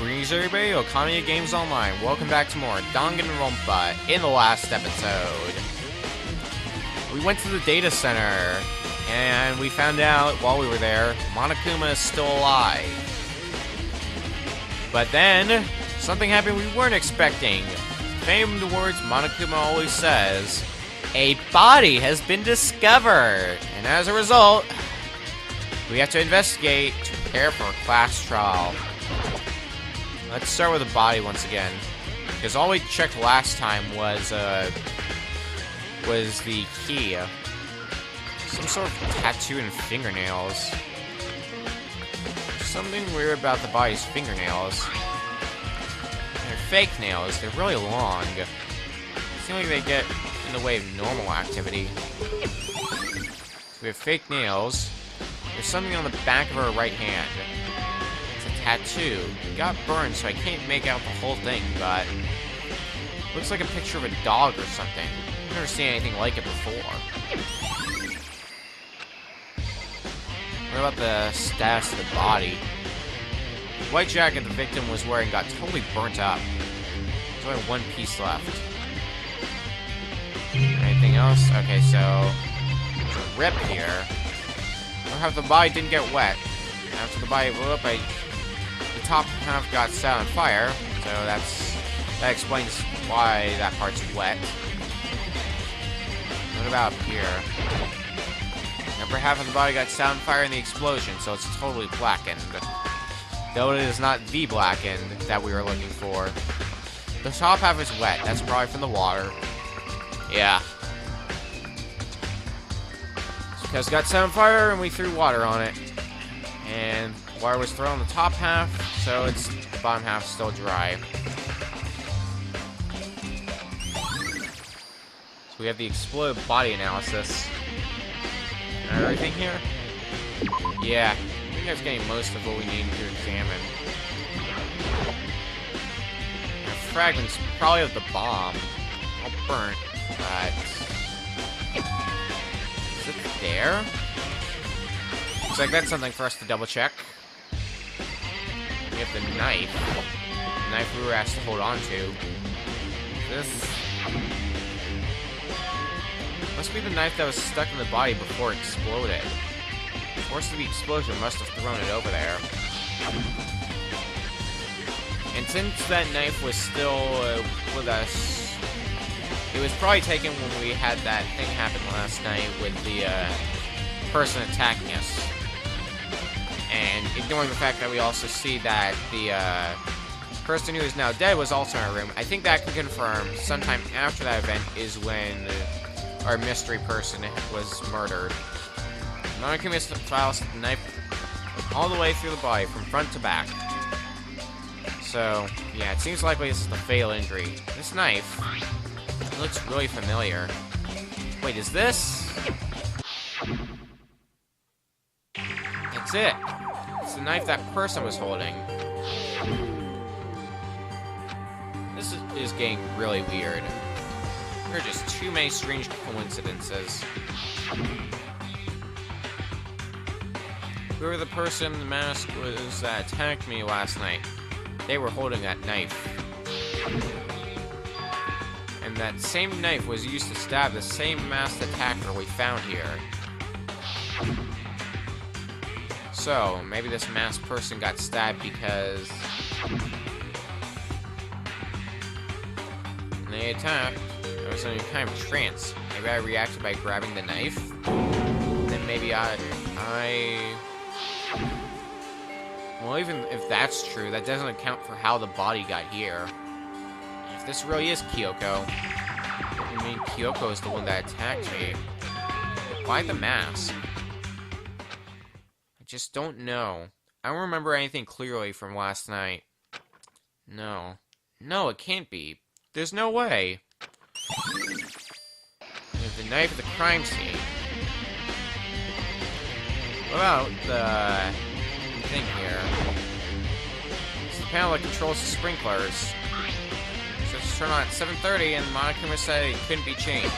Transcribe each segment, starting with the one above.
Greetings everybody, Okami Games Online. Welcome back to more Danganronpa. In the last episode, we went to the data center, and we found out while we were there, Monokuma is still alive. But then, something happened we weren't expecting. Famed words Monokuma always says, a body has been discovered! And as a result, we have to investigate to prepare for a class trial. Let's start with the body once again, because all we checked last time was the key. Some sort of tattoo and fingernails. Something weird about the body's fingernails. They're fake nails. They're really long. Seem like they get in the way of normal activity. So we have fake nails. There's something on the back of her right hand. Tattoo. It got burned, so I can't make out the whole thing, but looks like a picture of a dog or something. I've never seen anything like it before. What about the status of the body? The white jacket the victim was wearing got totally burnt up. There's only one piece left. Anything else? Okay, so there's a rip here. I wonder how the body didn't get wet. After the body blew up, the top half got set on fire, so that explains why that part's wet. What about up here? The upper half of the body got set on fire in the explosion, so it's totally blackened. Though it is not the blackened that we were looking for. The top half is wet. That's probably from the water. Yeah. It's because it got set on fire and we threw water on it. And water was thrown on the top half, so the bottom half still dry. So we have the exploded body analysis. And everything here? Yeah, I think that's getting most of what we need to examine. The fragments probably of the bomb. All burnt, but is it there? Looks like that's something for us to double check. We have the knife. The knife we were asked to hold on to. This must be the knife that was stuck in the body before it exploded. The force of the explosion must have thrown it over there. And since that knife was still with us, it was probably taken when we had that thing happen last night with the person attacking us. And ignoring the fact that we also see that the person who is now dead was also in our room, I think that can confirm sometime after that event is when our mystery person was murdered. Monokuma files the knife all the way through the body, from front to back. So, yeah, it seems likely this is the fatal injury. This knife, it looks really familiar. Wait, is this? That's it. It's the knife that person was holding. This is getting really weird. There are just too many strange coincidences. Whoever the person in the mask was that attacked me last night, they were holding that knife. And that same knife was used to stab the same masked attacker we found here. So, maybe this masked person got stabbed because when they attacked, I was in a kind of trance. Maybe I reacted by grabbing the knife. Then maybe well, even if that's true, that doesn't account for how the body got here. If this really is Kyoko, I mean, Kyoko is the one that attacked me. Why the mask? I just don't know. I don't remember anything clearly from last night. No. No, it can't be. There's no way. There's the knife at the crime scene. What about the thing here? It's the panel that controls the sprinklers. So it's turned on at 7:30, and Monokuma said it couldn't be changed.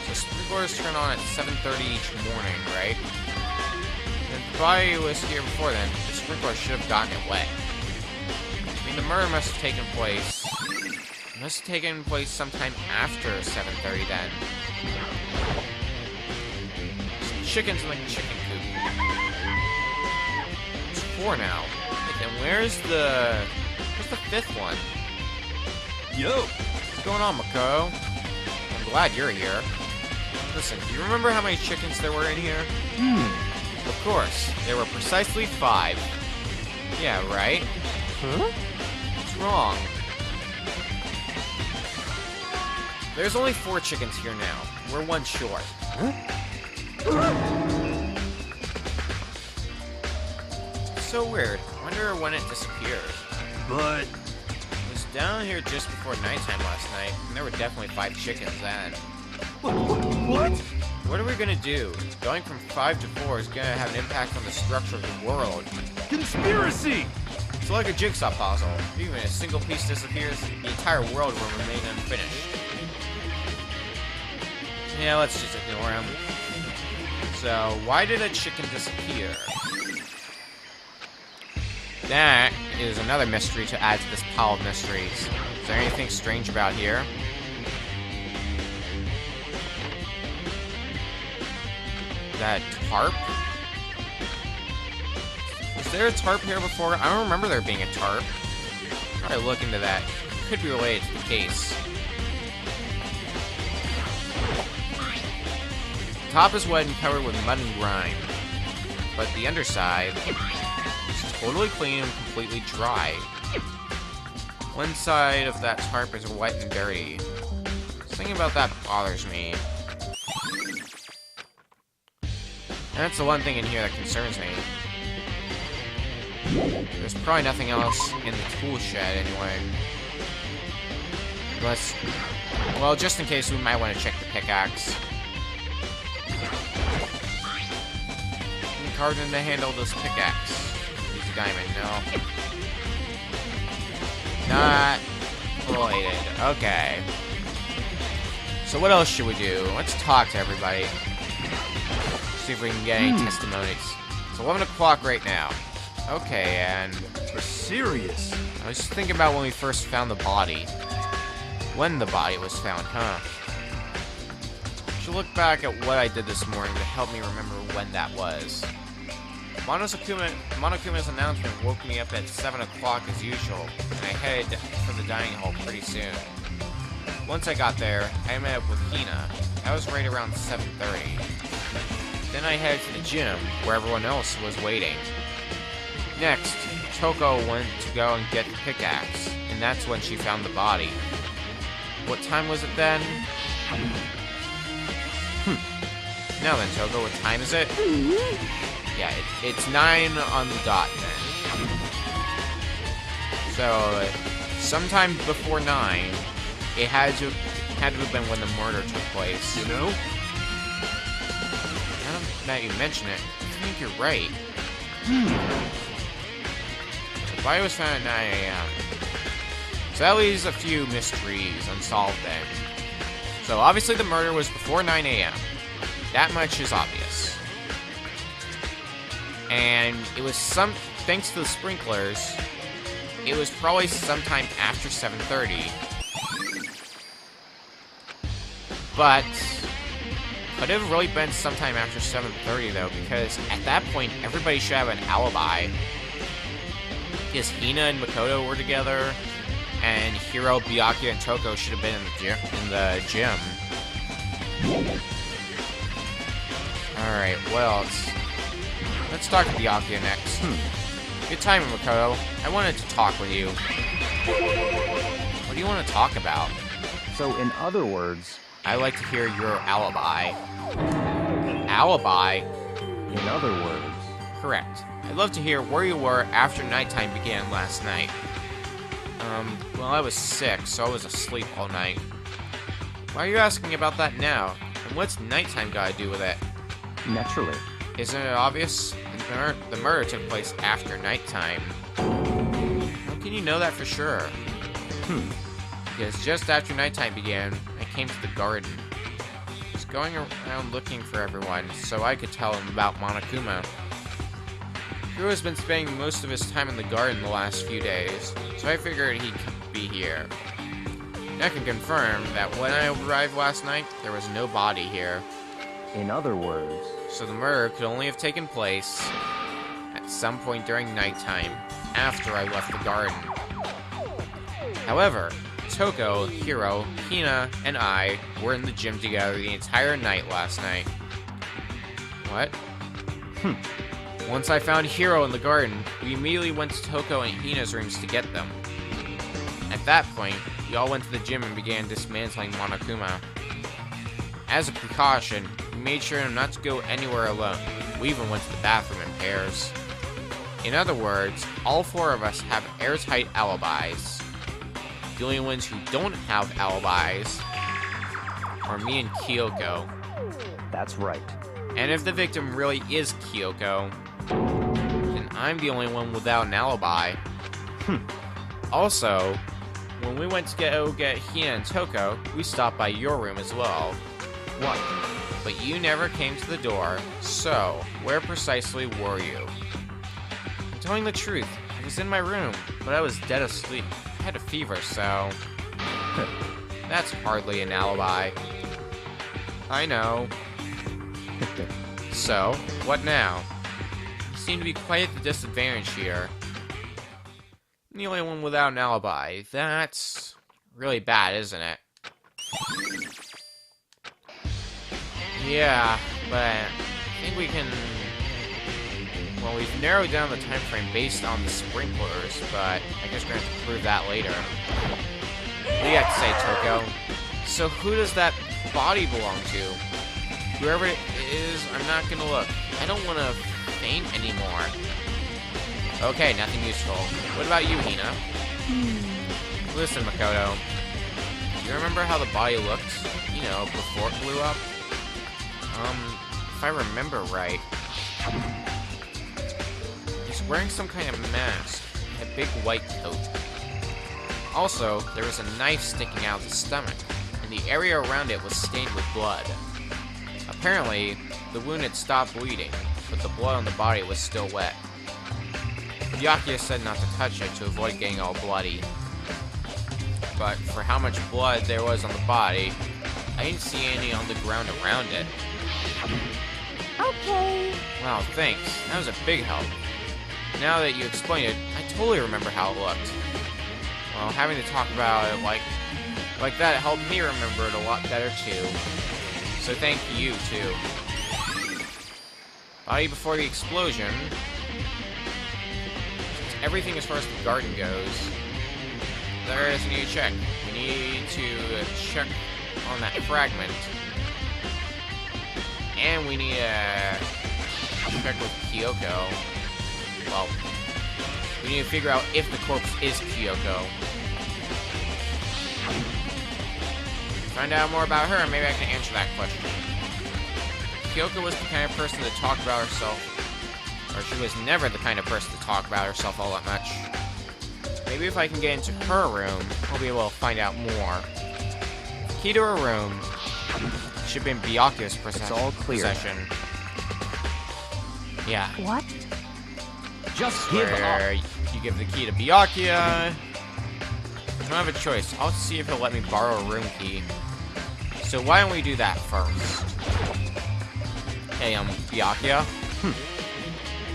So sprinklers turn on at 7:30 each morning, right? And body was here before then, the sprinkler should have gotten it wet. I mean, the murder must have taken place... Must have taken place sometime after 7:30 then. Some chickens in the chicken coop. It's 4 now. And where's the fifth one? Yo! What's going on, Mukuro? I'm glad you're here. Listen, do you remember how many chickens there were in here? Of course, there were precisely 5. Yeah, right? Huh? What's wrong? There's only 4 chickens here now. We're 1 short. Huh? So weird. Wonder when it disappeared. But... It was down here just before nighttime last night, and there were definitely 5 chickens then. What? What are we gonna do? Going from 5 to 4 is gonna have an impact on the structure of the world. Conspiracy! It's like a jigsaw puzzle. If even a single piece disappears, the entire world will remain unfinished. Yeah, let's just ignore him. So, why did a chicken disappear? That is another mystery to add to this pile of mysteries. Is there anything strange about here? That tarp? Was there a tarp here before? I don't remember there being a tarp. Probably look into that. It could be related to the case. The top is wet and covered with mud and grime, but the underside is totally clean and completely dry. One side of that tarp is wet and dirty. Something about that bothers me. And that's the one thing in here that concerns me. There's probably nothing else in the tool shed anyway. Unless, well, just in case, we might want to check the pickaxe. Carved in the handle of this pickaxe. Use a diamond, no. Not related. Okay. So what else should we do? Let's talk to everybody. See if we can get any testimonies. It's 11 o'clock right now. Okay, and... You're serious? I was just thinking about when we first found the body. When the body was found, huh? I should look back at what I did this morning to help me remember when that was. Monokuma's announcement woke me up at 7 o'clock as usual, and I headed for the dining hall pretty soon. Once I got there, I met up with Hina. That was right around 7:30. Then I headed to the gym, where everyone else was waiting. Next, Toko went to go and get the pickaxe, and that's when she found the body. What time was it then? Now then, Toko, what time is it? Yeah, it's 9 on the dot then. So, sometime before 9, it had to have been when the murder took place. You know? Now that you mention it, I think you're right. The body was found at 9 a.m. So that leaves a few mysteries unsolved then. So obviously the murder was before 9 a.m. That much is obvious. And it was thanks to the sprinklers, it was probably sometime after 7:30. But could it have really been sometime after 7:30 though, because at that point everybody should have an alibi. Because Hina and Makoto were together, and Hiro, Byakuya, and Toko should have been in the gym. Alright, well, let's talk to Byakuya next. Good timing, Makoto. I wanted to talk with you. What do you want to talk about? So, in other words... I'd like to hear your alibi. Alibi? In other words... Correct. I'd love to hear where you were after nighttime began last night. Well, I was sick, so I was asleep all night. Why are you asking about that now? And what's nighttime got to do with it? Naturally. Isn't it obvious? The murder took place after nighttime. How can you know that for sure? Because just after nighttime began, I came to the garden. I was going around looking for everyone, so I could tell them about Monokuma. Hiro's been spending most of his time in the garden the last few days, so I figured he could be here. I can confirm that when I arrived last night, there was no body here. In other words, So the murder could only have taken place at some point during nighttime, after I left the garden. However, Toko, Hiro, Hina, and I were in the gym together the entire night last night. What? Once I found Hiro in the garden, we immediately went to Toko and Hina's rooms to get them. At that point, we all went to the gym and began dismantling Monokuma. As a precaution, we made sure not to go anywhere alone. We even went to the bathroom in pairs. In other words, all four of us have airtight alibis. The only ones who don't have alibis are me and Kyoko. that's right. And if the victim really is Kyoko, then I'm the only one without an alibi. Also, when we went to go get Hina and Toko, we stopped by your room as well. What? But you never came to the door, so where precisely were you? I'm telling the truth, I was in my room, but I was dead asleep. I had a fever, so... That's hardly an alibi. I know. So, what now? You seem to be quite at the disadvantage here. I'm the only one without an alibi. That's really bad, isn't it? Yeah, but I think we can... Well, we've narrowed down the time frame based on the sprinklers, but I guess we're going to have to prove that later. What do you have to say, Toko? So who does that body belong to? Whoever it is, I'm not going to look. I don't want to faint anymore. Okay, nothing useful. What about you, Hina? Listen, Makoto. Do you remember how the body looked, you know, before it blew up? If I remember right, he's wearing some kind of mask, a big white coat. Also, there was a knife sticking out of the stomach, and the area around it was stained with blood. Apparently, the wound had stopped bleeding, but the blood on the body was still wet. Byakuya said not to touch it to avoid getting all bloody. But for how much blood there was on the body, I didn't see any on the ground around it. Okay. Wow, thanks. That was a big help. Now that you explain it, I totally remember how it looked. Well, having to talk about it like that helped me remember it a lot better too. So thank you too. Body before the explosion. Everything as far as the garden goes, there is need to check. We need to check on that fragment. And we need to check with Kyoko. Well, we need to figure out if the corpse is Kyoko. Find out more about her, maybe I can answer that question. Kyoko was the kind of person to talk about herself, or she was never the kind of person to talk about herself all that much. Maybe if I can get into her room, we'll be able to find out more. The key to her room should be in Byakuya's It's all clear. possession. Yeah. What? Just give Where up. you give the key to Byakuya. I don't have a choice. I'll see if he'll let me borrow a room key. So why don't we do that first? Hey, Byakuya.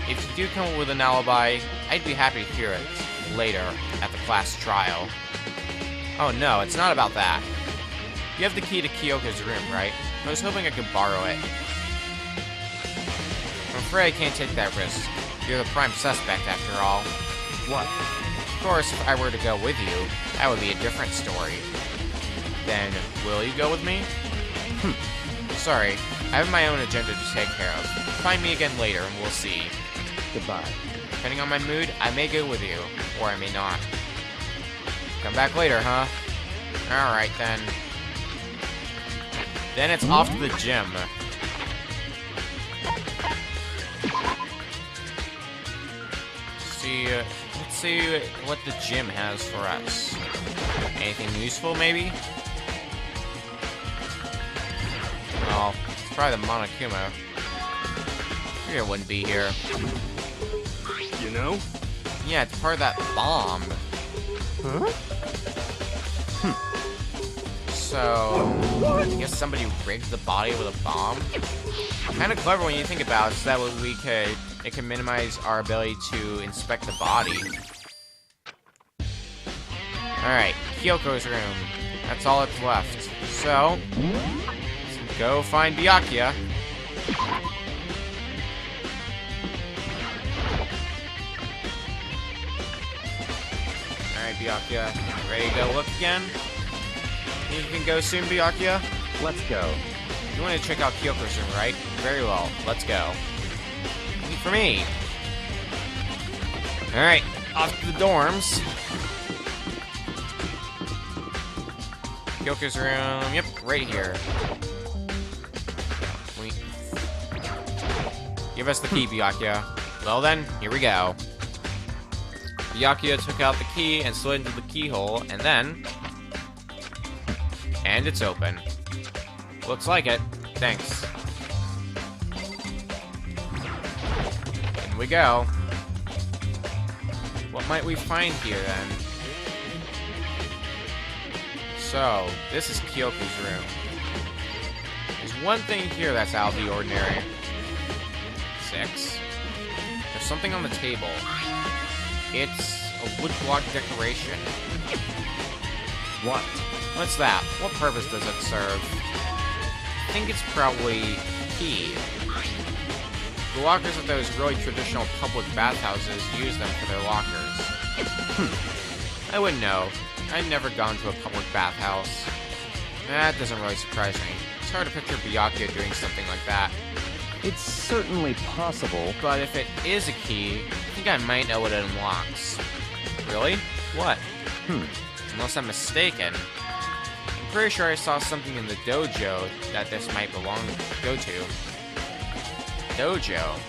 If you do come up with an alibi, I'd be happy to hear it later at the class trial. Oh no, it's not about that. You have the key to Kyoko's room, right? I was hoping I could borrow it. I'm afraid I can't take that risk. You're the prime suspect, after all. What? Of course, if I were to go with you, that would be a different story. Then, will you go with me? Sorry, I have my own agenda to take care of. Find me again later and we'll see. Goodbye. Depending on my mood, I may go with you, or I may not. Come back later, huh? Alright then. Then it's off to the gym. Let's see what the gym has for us. Anything useful, maybe? Well, it's probably the Monokuma. Figured it wouldn't be here. know? Yeah, it's part of that bomb. Huh? So, I guess somebody rigged the body with a bomb. Kind of clever when you think about it, so that way it can minimize our ability to inspect the body. Alright, Kyoko's room. That's all that's left. So, let's go find Byakuya. Alright, Byakuya. Ready to go look again? You can go soon, Byakuya? Let's go. You want to check out Kyoko's room, right? Very well. Let's go. Wait for me. Alright, off to the dorms. Kyoko's room. Yep, right here. Wait. Give us the key, Byakuya. Well then, here we go. Byakuya took out the key and slid into the keyhole, and then... And it's open. Looks like it. Thanks. In we go. What might we find here, then? So, this is Kyoko's room. There's one thing here that's out of the ordinary. 6. There's something on the table. It's a wood block decoration. What? What's that? What purpose does it serve? I think it's probably key. The lockers of those really traditional public bathhouses use them for their lockers. I wouldn't know. I've never gone to a public bathhouse. That doesn't really surprise me. It's hard to picture Byakuya doing something like that. It's certainly possible. But if it is a key, I think I might know what it unlocks. Really? What? Unless I'm mistaken. I'm pretty sure I saw something in the dojo that this might go to. Dojo.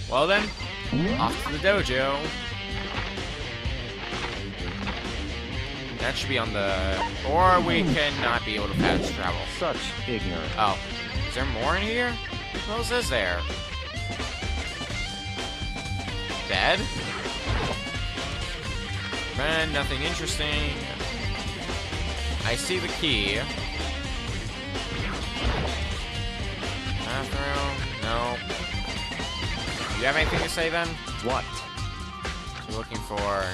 Well then, off to the dojo. That should be on the... Or we cannot be able to fast travel. Such ignorance. Oh. Is there more in here? What else is there? Bed? Man, nothing interesting. I see the key. Bathroom? No. Do you have anything to say then? What? You're looking for...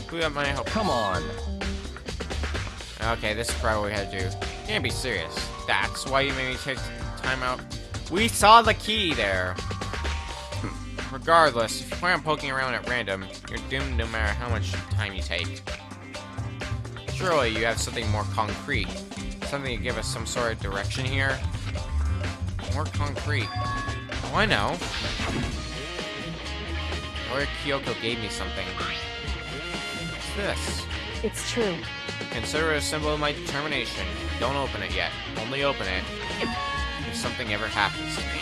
Who am I help? Come on. Okay, this is probably what we had to do. You can't be serious. That's why you made me take time out. We saw the key there. Regardless, if you plan on poking around at random, you're doomed no matter how much time you take. Surely you have something more concrete. Something to give us some sort of direction here. More concrete. Oh, I know. Or Kyoko gave me something. What's this? It's true. Consider it a symbol of my determination. Don't open it yet. Only open it if something ever happens to me.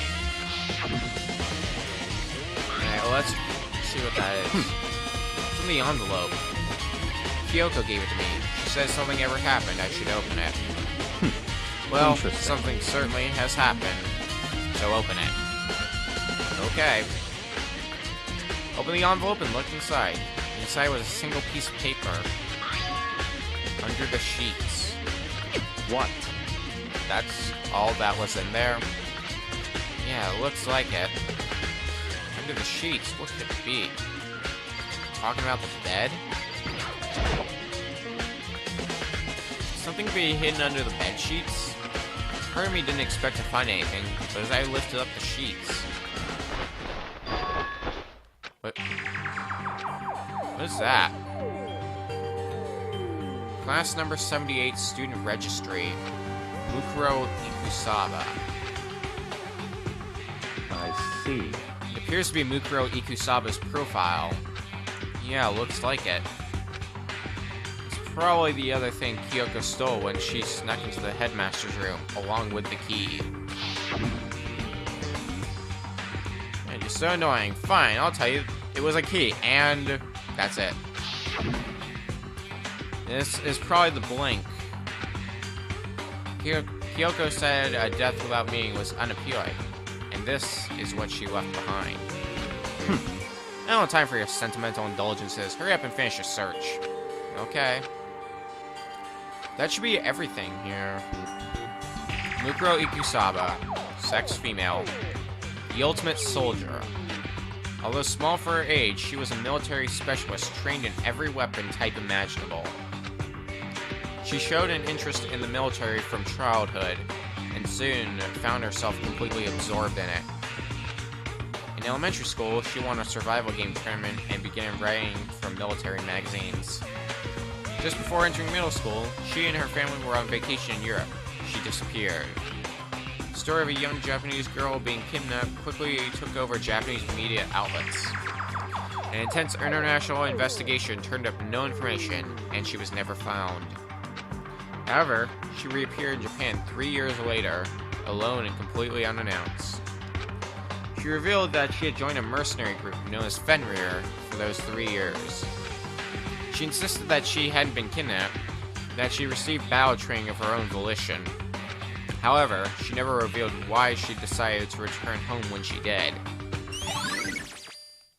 Alright, well, let's see what that is. It's in the envelope. Kyoko gave it to me. She says something ever happened, I should open it. Well, something certainly has happened. So open it. Okay. Open the envelope and look inside. Inside was a single piece of paper. Under the sheets. What? That's all that was in there? Yeah, it looks like it. Under the sheets, what could it be? Talking about the bed? Something be hidden under the bed sheets? Part of me didn't expect to find anything, but as I lifted up the sheets... What is that? Class number 78 student registry. Mukuro Ikusaba. I see. It appears to be Mukuro Ikusaba's profile. Yeah, looks like it. It's probably the other thing Kyoko stole when she snuck into the headmaster's room, along with the key. And you're so annoying. Fine, I'll tell you. It was a key, and that's it. This is probably the blink. Kyoko said a death without meaning was unappealing, and and this is what she left behind. I don't have time for your sentimental indulgences. Hurry up and finish your search. Okay. That should be everything here. Mukuro Ikusaba, sex female, the ultimate soldier. Although small for her age, she was a military specialist trained in every weapon type imaginable. She showed an interest in the military from childhood, and soon found herself completely absorbed in it. In elementary school, she won a survival game tournament and began writing for military magazines. Just before entering middle school, she and her family were on vacation in Europe. She disappeared. The story of a young Japanese girl being kidnapped quickly took over Japanese media outlets. An intense international investigation turned up no information, and she was never found. However, she reappeared in Japan 3 years later, alone and completely unannounced. She revealed that she had joined a mercenary group known as Fenrir for those 3 years. She insisted that she hadn't been kidnapped, that she received battle training of her own volition. However, she never revealed why she decided to return home when she did.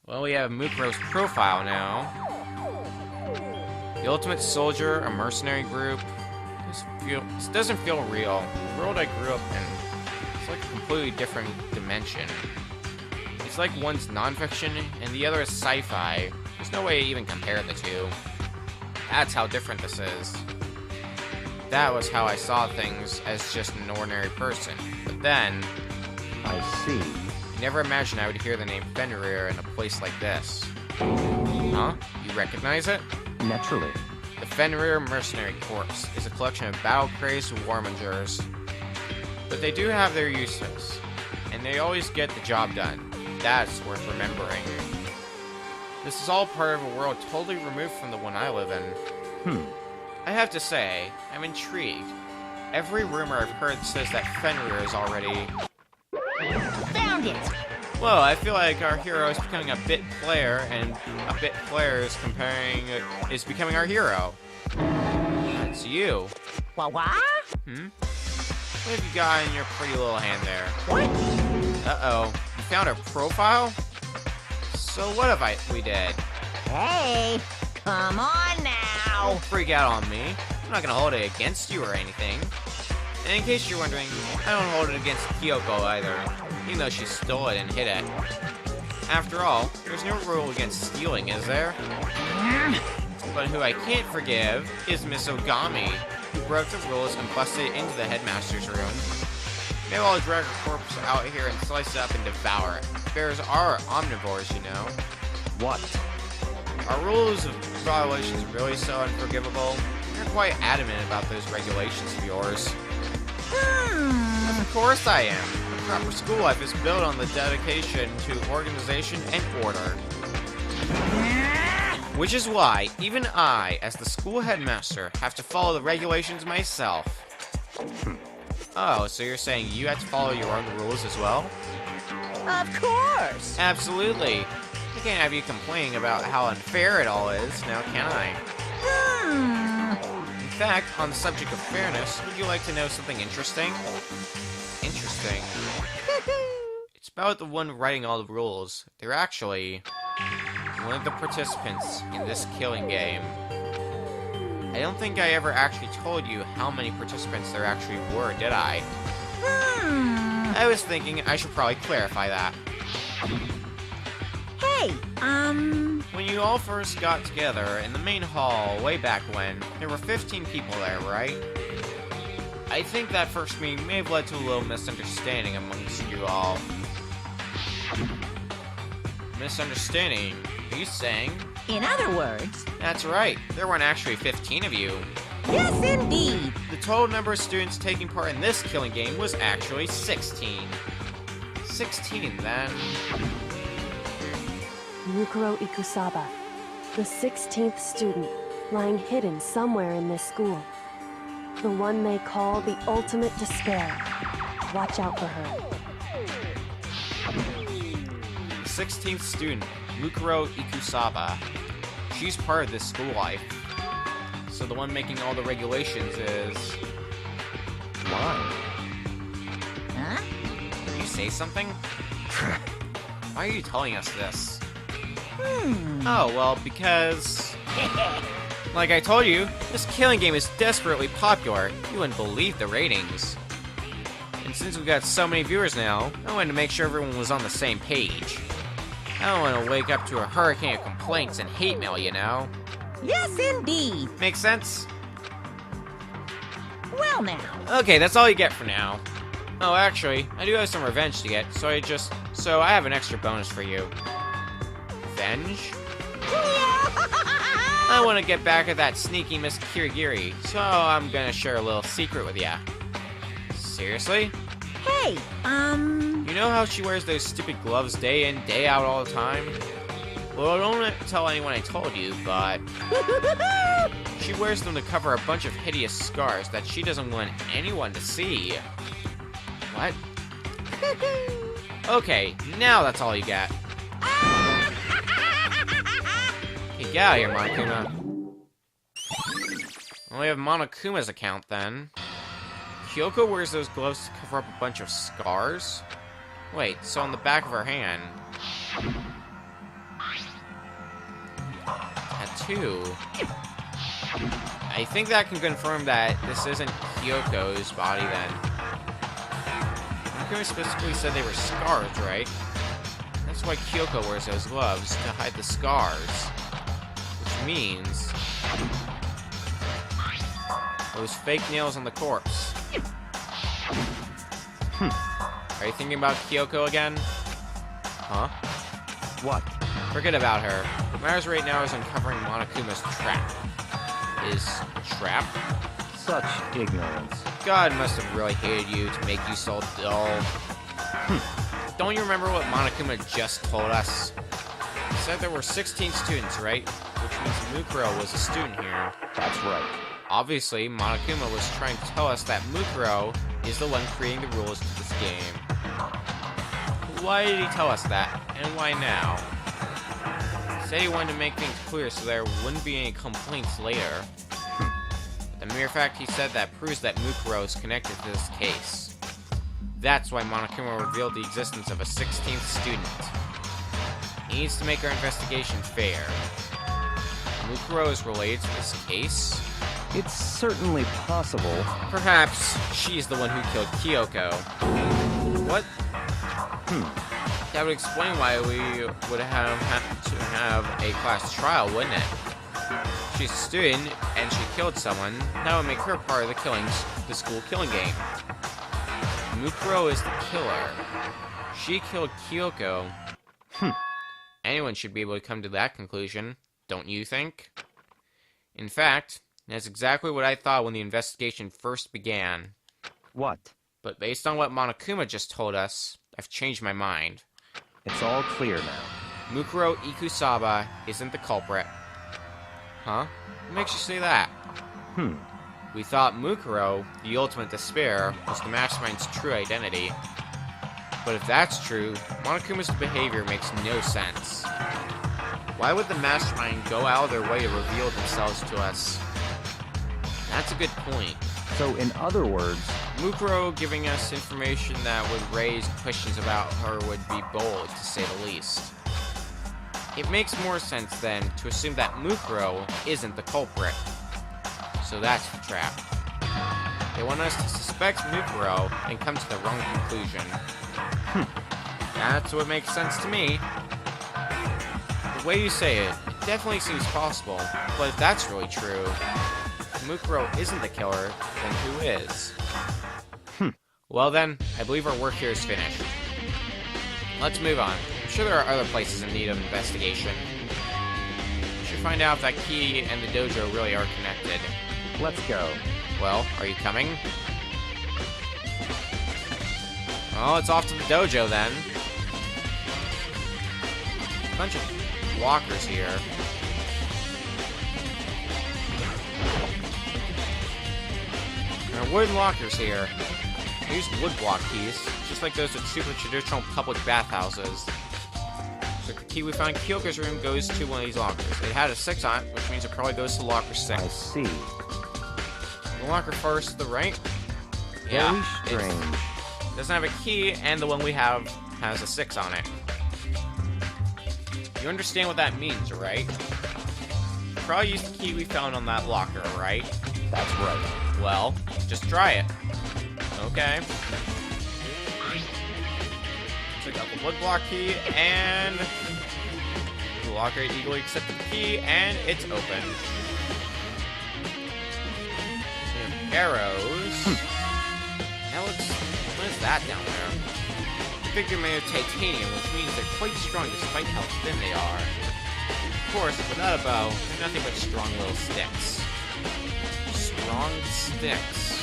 Well, we have Mukuro's profile now. The ultimate soldier, a mercenary group. This doesn't feel real. The world I grew up in, it's like a completely different dimension. It's like one's nonfiction and the other is sci-fi. There's no way to even compare the two. That's how different this is. That was how I saw things as just an ordinary person. But then, I see. never imagined I would hear the name Fenrir in a place like this. Huh? You recognize it? Naturally. The Fenrir Mercenary Corps is a collection of battle-crazed warmongers. But they do have their uses, and they always get the job done. That's worth remembering. This is all part of a world totally removed from the one I live in. I have to say, I'm intrigued. Every rumor I've heard says that Fenrir is already... Found it! Well, I feel like our hero is becoming a bit player, and a bit player is becoming our hero. That's you. What? What have you got in your pretty little hand there? What? Uh-oh. You found her profile? So what have we did? Hey, come on now! Don't freak out on me. I'm not gonna hold it against you or anything. And in case you're wondering, I don't hold it against Kyoko either, even though she stole it and hid it. After all, there's no rule against stealing, is there? But who I can't forgive is Miss Ogami, who broke the rules and busted into the headmaster's room. Maybe I'll drag her corpse out here and slice it up and devour it. Bears are omnivores, you know. What? Are rules of violations really so unforgivable? You're quite adamant about those regulations of yours. Of course I am. A proper school life is built on the dedication to organization and order. Which is why, even I, as the school headmaster, have to follow the regulations myself. Oh, so you're saying you have to follow your own rules as well? Of course! Absolutely. I can't have you complaining about how unfair it all is, now can I? In fact, on the subject of fairness, would you like to know something interesting? Interesting. It's about the one writing all the rules. They're actually one of the participants in this killing game. I don't think I ever actually told you how many participants there actually were, did I? I was thinking I should probably clarify that. Hey, When you all first got together in the main hall way back when, there were 15 people there, right? I think that first meeting may have led to a little misunderstanding amongst you all. Misunderstanding? Are you saying? in other words... That's right. There weren't actually 15 of you. Yes, indeed! The total number of students taking part in this killing game was actually 16. 16, then. Mukuro Ikusaba, the 16th student, lying hidden somewhere in this school. The one they call the ultimate despair. Watch out for her. The 16th student, Mukuro Ikusaba. She's part of this school life. So the one making all the regulations is... Why? Huh? You say something? Why are you telling us this? Oh, well, because... Like I told you, this killing game is desperately popular. You wouldn't believe the ratings. And since we've got so many viewers now, I wanted to make sure everyone was on the same page. I don't want to wake up to a hurricane of complaints and hate mail, you know? Yes, indeed. Make sense? Well, now. Okay, that's all you get for now. Oh, actually, I do have some revenge to get, so I have an extra bonus for you. Revenge? I want to get back at that sneaky Miss Kirigiri, so I'm gonna share a little secret with ya. Seriously? Hey, You know how she wears those stupid gloves day in, day out all the time? Well, don't tell anyone I told you, but... she wears them to cover a bunch of hideous scars that she doesn't want anyone to see. What? Okay, now that's all you got. Hey, get out of here, Monokuma. Well, we have Monokuma's account, then. Kyoko wears those gloves to cover up a bunch of scars? Wait, so on the back of her hand... tattoo... I think that can confirm that this isn't Kyoko's body, then. Monokuma specifically said they were scars, right? That's why Kyoko wears those gloves, to hide the scars. Which means... those fake nails on the corpse. Are you thinking about Kyoko again? Huh? What? Forget about her. What matters right now is uncovering Monokuma's trap. His trap? Such ignorance. God must have really hated you to make you so dull. Don't you remember what Monokuma just told us? He said there were 16 students, right? Which means Mukuro was a student here. That's right. Obviously, Monokuma was trying to tell us that Mukuro is the one creating the rules to this game. Why did he tell us that, and why now? He said he wanted to make things clear so there wouldn't be any complaints later. But the mere fact he said that proves that Mukuro is connected to this case. That's why Monokuma revealed the existence of a 16th student. He needs to make our investigation fair. Mukuro is related to this case? It's certainly possible. Perhaps she's the one who killed Kyoko. What? That would explain why we would have to have a class trial, wouldn't it? She's a student, and she killed someone. That would make her part of the school killing game. Mukuro is the killer. She killed Kyoko. Anyone should be able to come to that conclusion, don't you think? In fact, that's exactly what I thought when the investigation first began. What? But based on what Monokuma just told us, I've changed my mind. It's all clear now. Mukuro Ikusaba isn't the culprit. Huh? What makes you say that? We thought Mukuro, the ultimate despair, was the mastermind's true identity. But if that's true, Monokuma's behavior makes no sense. Why would the mastermind go out of their way to reveal themselves to us? That's a good point. So, in other words... Mukuro giving us information that would raise questions about her would be bold, to say the least. It makes more sense, then, to assume that Mukuro isn't the culprit. So that's the trap. They want us to suspect Mukuro and come to the wrong conclusion. That's what makes sense to me. The way you say it, it definitely seems possible, but if that's really true, if Mukuro isn't the killer, then who is? Well then, I believe our work here is finished. Let's move on. I'm sure there are other places in need of investigation. We should find out if that key and the dojo really are connected. Let's go. Well, are you coming? Well, it's off to the dojo then. A bunch of lockers here. There are wooden lockers here. I use wood block keys, just like those at super traditional public bathhouses. So the key we found in Kyoko's room goes to one of these lockers. It had a 6 on it, which means it probably goes to locker 6. I see. The locker first to the right? Very strange. doesn't have a key, and the one we have has a 6 on it. You understand what that means, right? Probably use the key we found on that locker, right? That's right. Well, just try it. Okay. Took out the wood block key, and the locker eagerly accepted the key, and it's open. And arrows. That looks... What is that down there? The figure made of titanium, which means they're quite strong despite how thin they are. Of course, without a bow, nothing but strong little sticks. Strong sticks.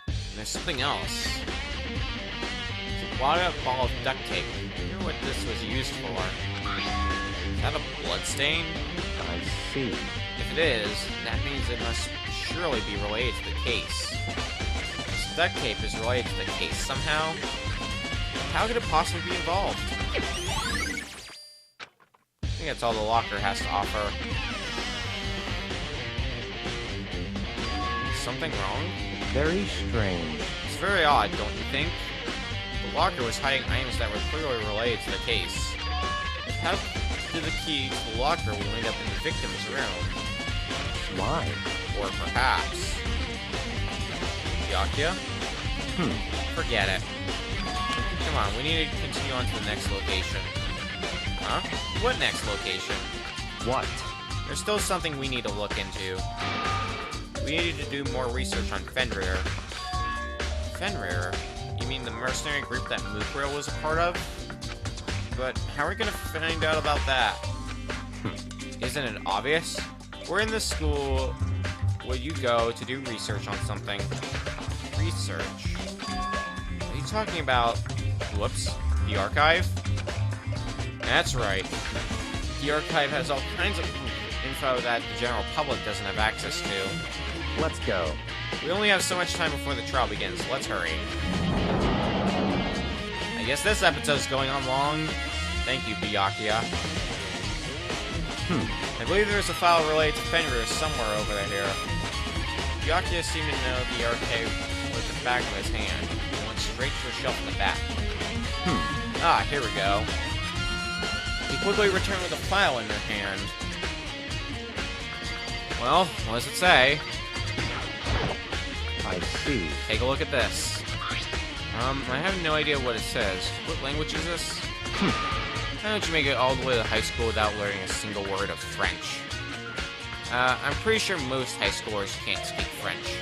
And there's something else. It's a wadded up ball of duct tape. I wonder what this was used for. Is that a blood stain? I see. If it is, that means it must surely be related to the case. This duct tape is related to the case somehow. How could it possibly be involved? I think that's all the locker has to offer. Something wrong? Very strange. It's very odd, don't you think? The locker was hiding items that were clearly related to the case. How did the key to the locker wind up in the victim's room? Why? Or perhaps... Yakya? Forget it. Come on, we need to continue on to the next location. Huh? What next location? What? There's still something we need to look into. We needed to do more research on Fenrir. Fenrir? You mean the mercenary group that Mukuro was a part of? But how are we gonna find out about that? Isn't it obvious? We're in the school where you go to do research on something. Research? Are you talking about... Whoops. The archive? That's right. The archive has all kinds of info that the general public doesn't have access to. Let's go. We only have so much time before the trial begins, so let's hurry. I guess this episode's going on long. Thank you, Byakuya. I believe there's a file related to Fenrir somewhere over here. Byakuya seemed to know the archive with the back of his hand. He went straight to a shelf in the back. Ah, here we go. He quickly returned with a file in her hand. Well, what does it say? I see. Take a look at this. I have no idea what it says. What language is this? How don't you make it all the way to high school without learning a single word of French? I'm pretty sure most high schoolers can't speak French.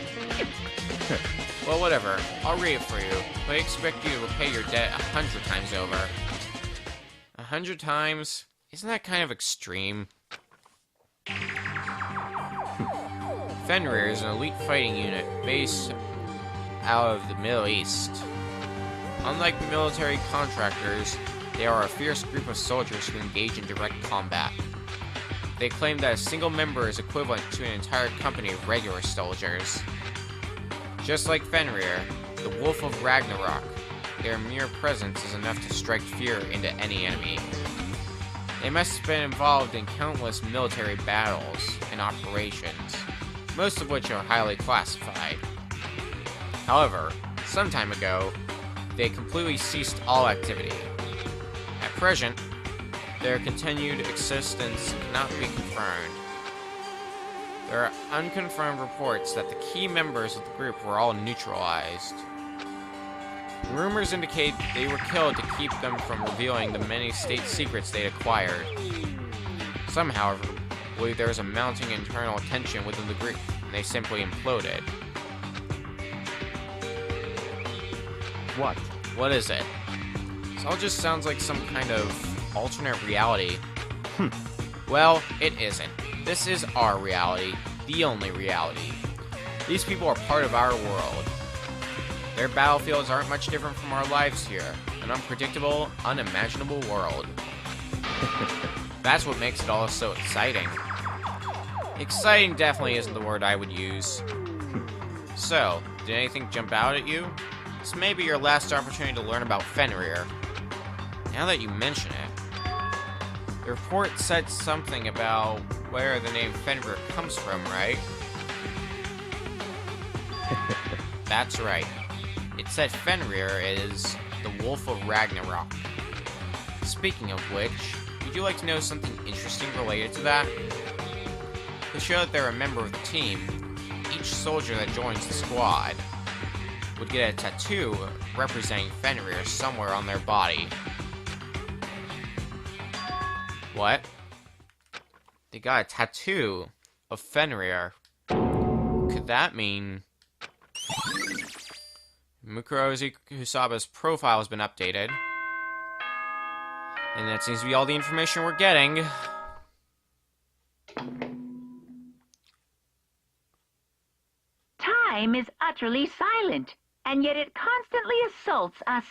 Well, whatever. I'll read it for you, but I expect you to repay your debt 100 times over. 100 times? Isn't that kind of extreme? Fenrir is an elite fighting unit based out of the Middle East. Unlike military contractors, they are a fierce group of soldiers who engage in direct combat. They claim that a single member is equivalent to an entire company of regular soldiers. Just like Fenrir, the Wolf of Ragnarok, their mere presence is enough to strike fear into any enemy. They must have been involved in countless military battles and operations, most of which are highly classified. However, some time ago, they completely ceased all activity. At present, their continued existence cannot be confirmed. There are unconfirmed reports that the key members of the group were all neutralized. Rumors indicate they were killed to keep them from revealing the many state secrets they acquired. Some, however, believe there is a mounting internal tension within the group, and they simply imploded. What? What is it? This all just sounds like some kind of alternate reality. Well, it isn't. This is our reality, the only reality. These people are part of our world. Their battlefields aren't much different from our lives here, an unpredictable, unimaginable world. That's what makes it all so exciting. Exciting definitely isn't the word I would use. So, did anything jump out at you? This may be your last opportunity to learn about Fenrir. Now that you mention it, the report said something about where the name Fenrir comes from, right? That's right. it said Fenrir is the Wolf of Ragnarok. Speaking of which, would you like to know something interesting related to that? To show that they're a member of the team, each soldier that joins the squad would get a tattoo representing Fenrir somewhere on their body. What? They got a tattoo of Fenrir. Could that mean Mukuro Kusaba's profile has been updated? And that seems to be all the information we're getting. Time is utterly silent, and yet it constantly assaults us,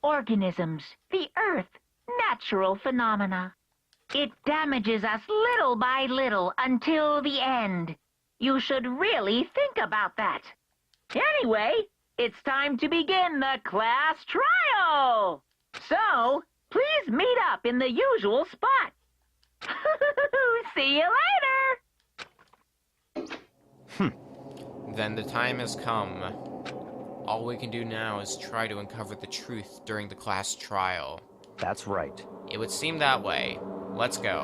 organisms, the earth, natural phenomena. It damages us little by little until the end. You should really think about that. Anyway, it's time to begin the class trial. So, please meet up in the usual spot. See you later. Then the time has come. All we can do now is try to uncover the truth during the class trial. That's right. It would seem that way. Let's go.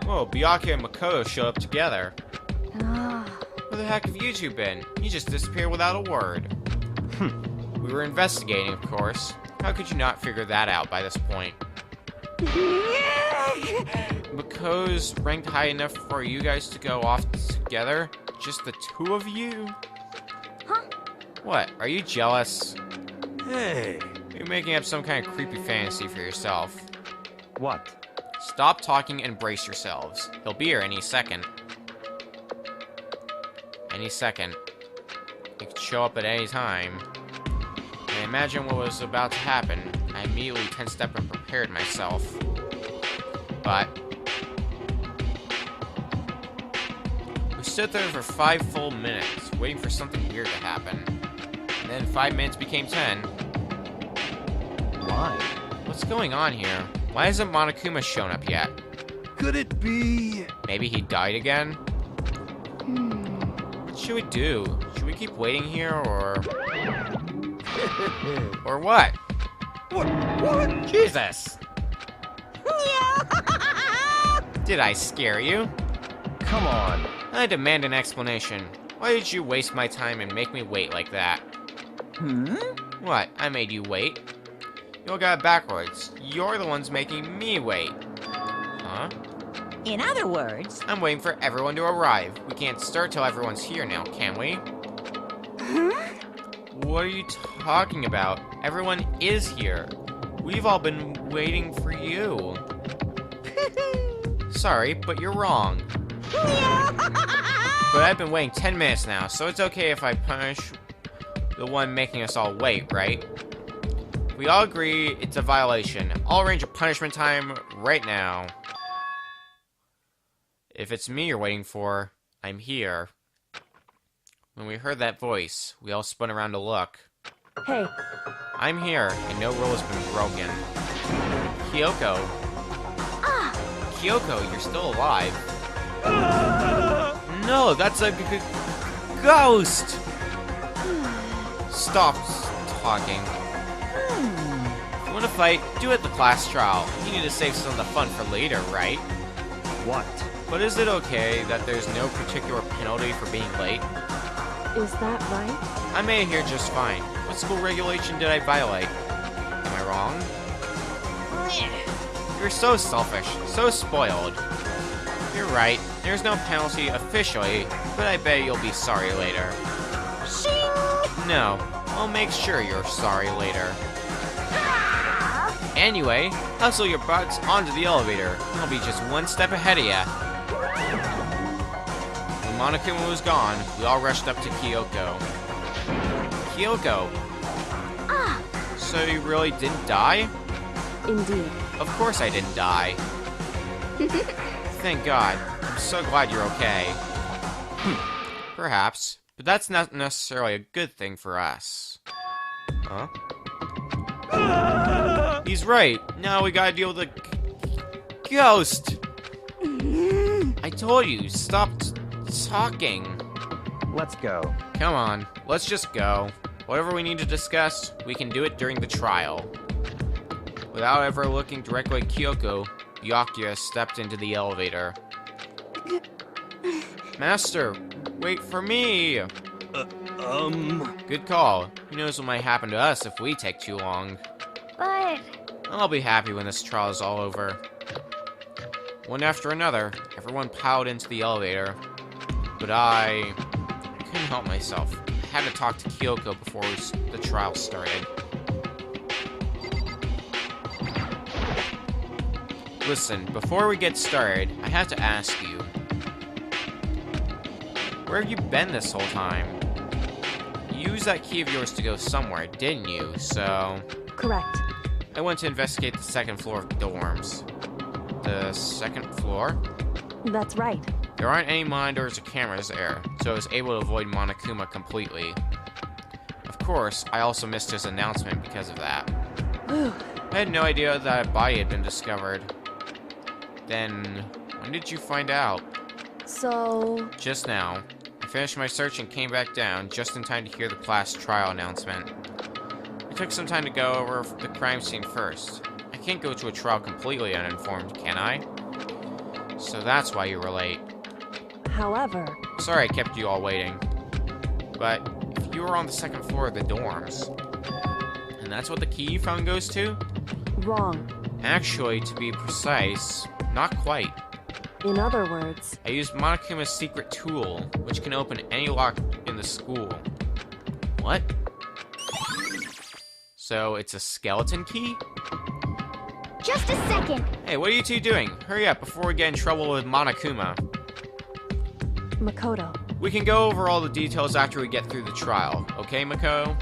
Whoa, Byakuya and Makoto showed up together. Where the heck have you two been? You just disappeared without a word. We were investigating, of course. How could you not figure that out by this point? Makoto's ranked high enough for you guys to go off together? Just the two of you? Huh? What, are you jealous? Hey. You're making up some kind of creepy fantasy for yourself. What? Stop talking and brace yourselves. He'll be here any second. Any second. He could show up at any time. I imagine what was about to happen. I immediately tensed up and prepared myself. But we stood there for 5 full minutes, waiting for something weird to happen. And then 5 minutes became 10. Why? What's going on here? Why hasn't Monokuma shown up yet? Could it be? Maybe he died again? What should we do? Should we keep waiting here, or... or what? What? Jesus! Did I scare you? Come on. I demand an explanation. Why did you waste my time and make me wait like that? What? I made you wait? You all got it backwards. You're the ones making me wait. Huh? In other words, I'm waiting for everyone to arrive. We can't start till everyone's here now, can we? What are you talking about? Everyone is here. We've all been waiting for you. Sorry, but you're wrong. But I've been waiting 10 minutes now, so it's okay if I punish the one making us all wait, right? We all agree it's a violation. I'll arrange a punishment time right now. If it's me you're waiting for, I'm here. When we heard that voice, we all spun around to look. Hey, I'm here, and no rule has been broken. Kyoko. Kyoko, you're still alive. No, that's a ghost! Stop talking. If you want to fight, do it at the class trial. You need to save some of the fun for later, right? What? But is it okay that there's no particular penalty for being late? is that right? I made it here just fine. What school regulation did I violate? Am I wrong? You're so selfish, so spoiled. You're right, there's no penalty officially, but I bet you'll be sorry later. No, I'll make sure you're sorry later. Anyway, hustle your butts onto the elevator. I'll be just one step ahead of ya. When Monokuma was gone, we all rushed up to Kyoko. Kyoko! So you really didn't die? Indeed. Of course I didn't die. Thank God. I'm so glad you're okay. Perhaps, but that's not necessarily a good thing for us. Huh? He's right. Now we gotta deal with the ghost. I told you, stop talking. Let's go. Come on, let's just go. Whatever we need to discuss, we can do it during the trial. Without ever looking directly at Kyoko, Byakuya stepped into the elevator. Master, wait for me! Good call. Who knows what might happen to us if we take too long. But... I'll be happy when this trial is all over. One after another, everyone piled into the elevator. But I couldn't help myself. I had to talk to Kyoko before the trial started. Listen, before we get started, I have to ask you. Where have you been this whole time? You used that key of yours to go somewhere, didn't you? So... Correct. I went to investigate the second floor of the dorms. The second floor? That's right. There aren't any monitors or cameras there, so I was able to avoid Monokuma completely. Of course, I also missed his announcement because of that. I had no idea that a body had been discovered. Then, when did you find out? So... Just now. I finished my search and came back down just in time to hear the class trial announcement. I took some time to go over the crime scene first. I can't go to a trial completely uninformed, can I? So that's why you were late. However... Sorry I kept you all waiting. But, if you were on the second floor of the dorms, and that's what the key you found goes to? Wrong. Actually, to be precise, not quite. In other words... I used Monokuma's secret tool, which can open any lock in the school. What? So, it's a skeleton key? Just a second. Hey, what are you two doing? Hurry up before we get in trouble with Monokuma. Makoto. We can go over all the details after we get through the trial, okay, Mako?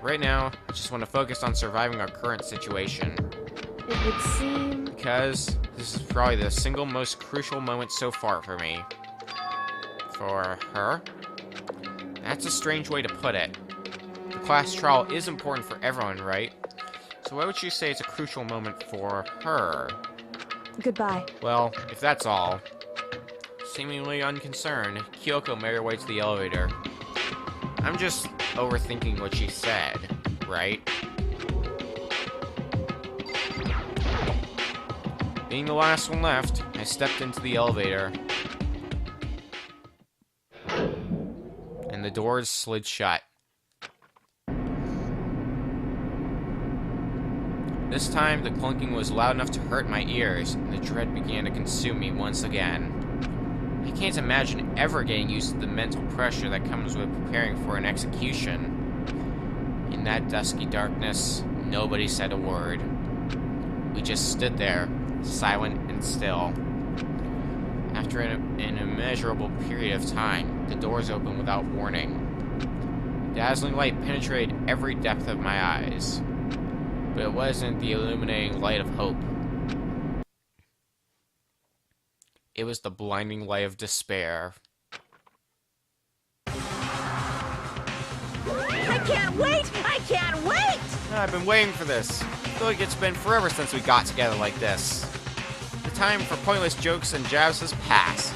Right now, I just want to focus on surviving our current situation. It would seem... Because this is probably the single most crucial moment so far for me. For her? That's a strange way to put it. The class trial is important for everyone, right? So why would you say it's a crucial moment for her? Goodbye. Well, if that's all. Seemingly unconcerned, Kyoko made her way to the elevator. I'm just overthinking what she said, right? Being the last one left, I stepped into the elevator. And the doors slid shut. This time, the clunking was loud enough to hurt my ears, and the dread began to consume me once again. I can't imagine ever getting used to the mental pressure that comes with preparing for an execution. In that dusky darkness, nobody said a word. We just stood there, silent and still. After an immeasurable period of time, the doors opened without warning. Dazzling light penetrated every depth of my eyes. But it wasn't the illuminating light of hope. It was the blinding light of despair. I can't wait! I can't wait! I've been waiting for this. I feel like it's been forever since we got together like this. The time for pointless jokes and jabs has passed.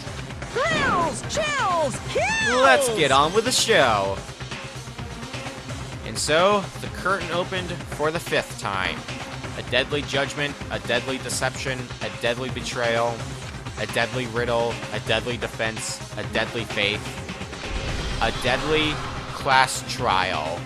Thrills! Chills! Kills! Let's get on with the show. And so, the curtain opened for the 5th time. A deadly judgment, a deadly deception, a deadly betrayal, a deadly riddle, a deadly defense, a deadly faith, a deadly class trial.